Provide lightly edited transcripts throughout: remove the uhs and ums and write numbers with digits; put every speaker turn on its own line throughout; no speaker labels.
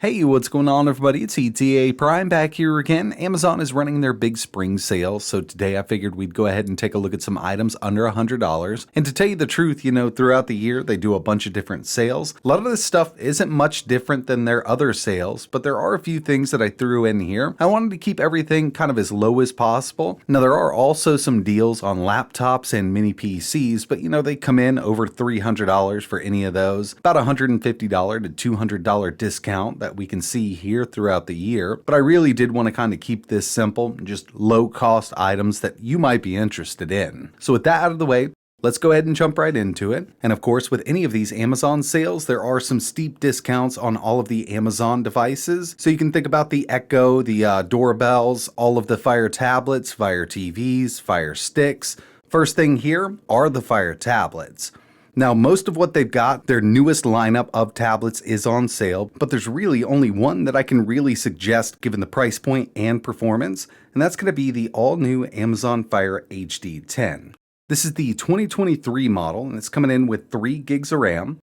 Hey, what's going on, everybody? It's ETAPRIME back here again. Amazon is running their big spring sale, so today I figured we'd go ahead and take a look at some items under $100. And to tell you the truth, throughout the year they do a bunch of different sales. A lot of this stuff isn't much different than their other sales, but there are a few things that I threw in here. I wanted to keep everything kind of as low as possible. Now, there are also some deals on laptops and mini PCs, but they come in over $300 for any of those. About $150 to $200 discount that we can see here throughout the year, but I really did want to kind of keep this simple, just low cost items that you might be interested in. So with that out of the way, let's go ahead and jump right into it. And of course, with any of these Amazon sales, there are some steep discounts on all of the Amazon devices. So you can think about the Echo, the doorbells, all of the Fire tablets, Fire TVs, Fire sticks. First thing here are the Fire tablets. Now, most of what they've got, their newest lineup of tablets is on sale, but there's really only one that I can really suggest given the price point and performance, and that's going to be the all-new Amazon Fire HD10. This is the 2023 model, and it's coming in with 3 gigs of RAM,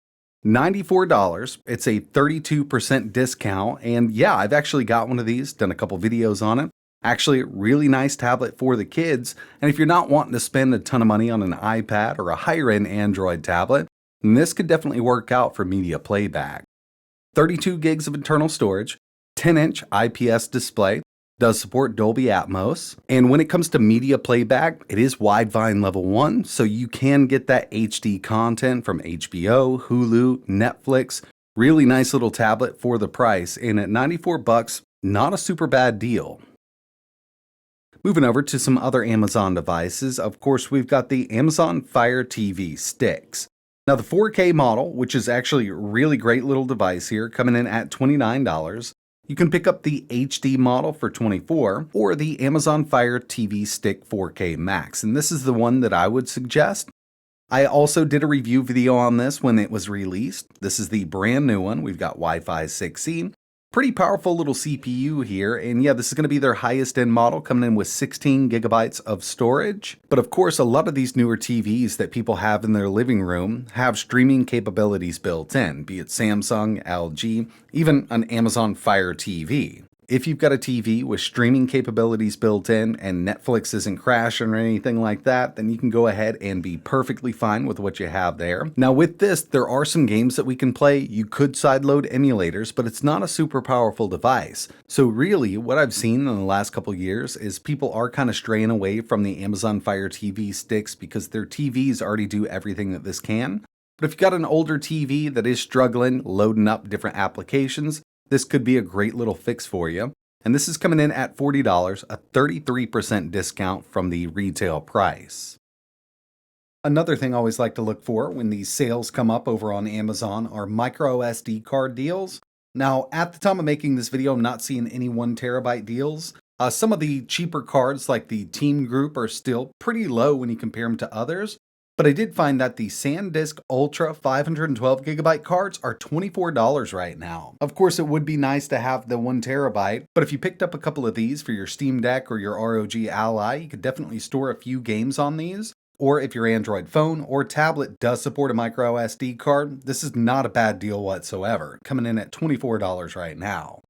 $94. It's a 32% discount, and yeah, I've actually got one of these, done a couple videos on it. Actually, really nice tablet for the kids, and if you're not wanting to spend a ton of money on an iPad or a higher-end Android tablet, then this could definitely work out for media playback. 32 gigs of internal storage, 10-inch IPS display, does support Dolby Atmos, and when it comes to media playback, it is Widevine level 1, so you can get that HD content from HBO, Hulu, Netflix. Really nice little tablet for the price, and at $94, not a super bad deal. Moving over to some other Amazon devices, of course, we've got the Amazon Fire TV sticks. Now, the 4K model, which is actually a really great little device here, coming in at $29. You can pick up the HD model for $24, or the Amazon Fire TV Stick 4K Max, and this is the one that I would suggest. I also did a review video on this when it was released. This is the brand new one. We've got Wi-Fi 6E. Pretty powerful little CPU here, and yeah, this is going to be their highest end model, coming in with 16 gigabytes of storage. But of course, a lot of these newer TVs that people have in their living room have streaming capabilities built in, be it Samsung, LG, even an Amazon Fire TV. If you've got a TV with streaming capabilities built in and Netflix isn't crashing or anything like that, then you can go ahead and be perfectly fine with what you have there. Now with this, there are some games that we can play. You could sideload emulators, but it's not a super powerful device. So really, what I've seen in the last couple years is people are kind of straying away from the Amazon Fire TV sticks because their TVs already do everything that this can. But if you've got an older TV that is struggling loading up different applications, this could be a great little fix for you. And this is coming in at $40, a 33% discount from the retail price. Another thing I always like to look for when these sales come up over on Amazon are micro SD card deals. Now, at the time of making this video, I'm not seeing any 1 terabyte deals. Some of the cheaper cards like the Team Group are still pretty low when you compare them to others. But I did find that the SanDisk Ultra 512 gigabyte cards are $24 right now. Of course, it would be nice to have the 1 terabyte, but if you picked up a couple of these for your Steam Deck or your ROG Ally, you could definitely store a few games on these. Or if your Android phone or tablet does support a micro SD card, this is not a bad deal whatsoever, coming in at $24 right now.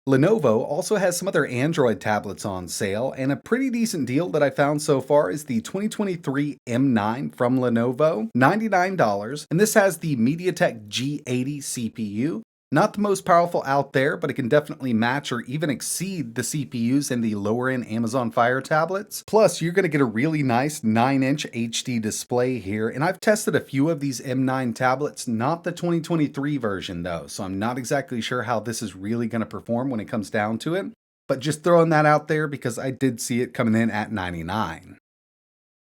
Lenovo also has some other Android tablets on sale, and a pretty decent deal that I found so far is the 2023 M9 from Lenovo, $99, and this has the MediaTek G80 CPU. Not the most powerful out there, but it can definitely match or even exceed the CPUs in the lower-end Amazon Fire tablets. Plus, you're going to get a really nice 9-inch HD display here, and I've tested a few of these M9 tablets, not the 2023 version though, so I'm not exactly sure how this is really going to perform when it comes down to it, but just throwing that out there because I did see it coming in at $99.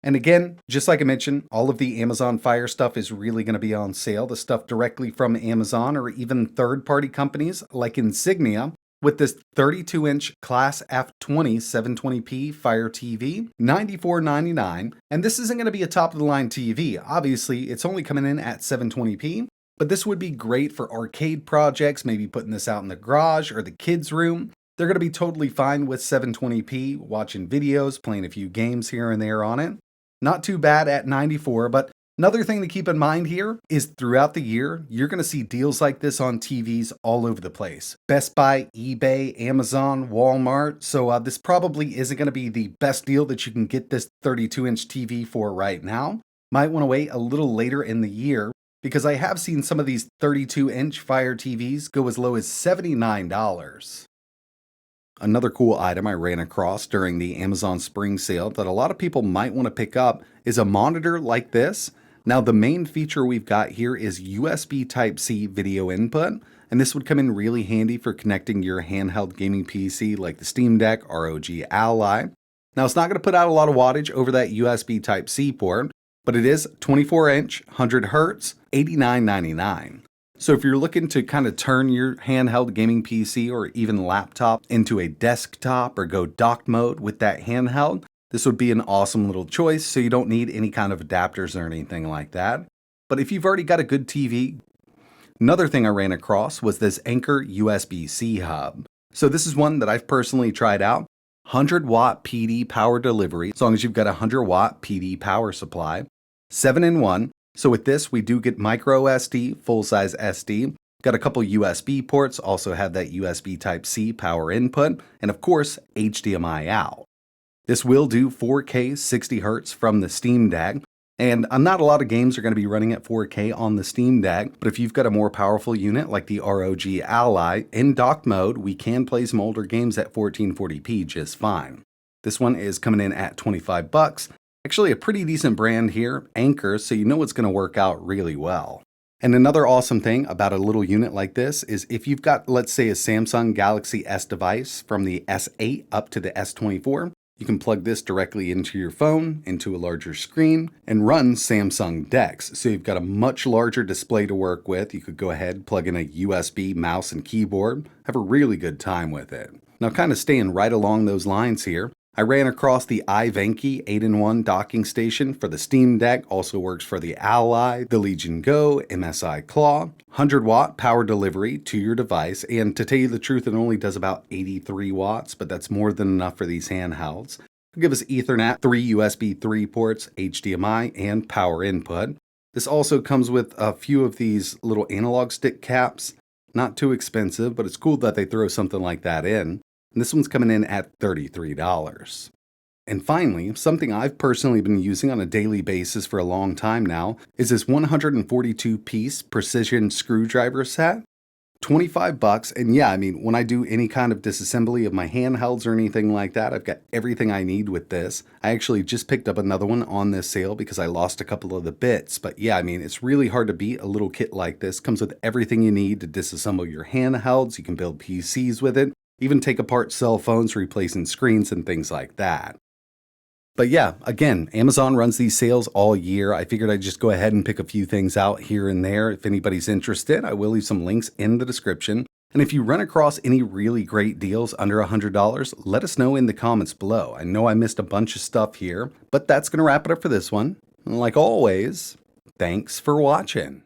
And again, just like I mentioned, all of the Amazon Fire stuff is really going to be on sale. The stuff directly from Amazon or even third-party companies like Insignia with this 32-inch Class F20 720p Fire TV, $94.99. And this isn't going to be a top-of-the-line TV. Obviously, it's only coming in at 720p, but this would be great for arcade projects, maybe putting this out in the garage or the kids' room. They're going to be totally fine with 720p, watching videos, playing a few games here and there on it. Not too bad at $94, but Another thing to keep in mind here is throughout the year, you're going to see deals like this on TVs all over the place. Best Buy, eBay, Amazon, Walmart. So this probably isn't going to be the best deal that you can get this 32-inch TV for right now. Might want to wait a little later in the year because I have seen some of these 32-inch Fire TVs go as low as $79. Another cool item I ran across during the Amazon spring sale that a lot of people might want to pick up is a monitor like this. Now, the main feature we've got here is USB Type-C video input, and this would come in really handy for connecting your handheld gaming PC like the Steam Deck, ROG Ally. Now, it's not going to put out a lot of wattage over that USB Type-C port, but it is 24-inch, 100 Hz, $89.99. So if you're looking to kind of turn your handheld gaming PC or even laptop into a desktop or go dock mode with that handheld, this would be an awesome little choice, so you don't need any kind of adapters or anything like that. But if you've already got a good TV, another thing I ran across was this Anker USB-C hub. So this is one that I've personally tried out. 100-watt PD power delivery, as long as you've got a 100-watt PD power supply. 7-in-1. So with this, we do get micro SD, full-size SD. Got a couple USB ports, also have that USB Type-C power input, and of course, HDMI out. This will do 4K 60 Hz from the Steam Deck, and not a lot of games are going to be running at 4K on the Steam Deck, but if you've got a more powerful unit like the ROG Ally, in dock mode, we can play some older games at 1440p just fine. This one is coming in at $25. Actually a pretty decent brand here, Anker, so you know it's going to work out really well. And another awesome thing about a little unit like this is if you've got, let's say, a Samsung Galaxy S device from the S8 up to the S24, you can plug this directly into your phone, into a larger screen, and run Samsung DeX. So you've got a much larger display to work with. You could go ahead, plug in a USB mouse and keyboard, have a really good time with it. Now, kind of staying right along those lines here, I ran across the Vip-Urcdkey 8-in-1 docking station for the Steam Deck, also works for the Ally, the Legion Go, MSI Claw, 100-watt power delivery to your device, and to tell you the truth, it only does about 83 watts, but that's more than enough for these handhelds. It'll give us Ethernet, 3 USB 3 ports, HDMI, and power input. This also comes with a few of these little analog stick caps. Not too expensive, but it's cool that they throw something like that in. And this one's coming in at $33. And finally, something I've personally been using on a daily basis for a long time now is this 142-piece precision screwdriver set. $25, and yeah, I mean, when I do any kind of disassembly of my handhelds or anything like that, I've got everything I need with this. I actually just picked up another one on this sale because I lost a couple of the bits, but yeah, I mean, it's really hard to beat a little kit like this. Comes with everything you need to disassemble your handhelds. You can build PCs with it. Even take apart cell phones, replacing screens and things like that. But yeah, again, Amazon runs these sales all year. I figured I'd just go ahead and pick a few things out here and there. If anybody's interested, I will leave some links in the description. And if you run across any really great deals under $100, let us know in the comments below. I know I missed a bunch of stuff here, but that's going to wrap it up for this one. And like always, thanks for watching.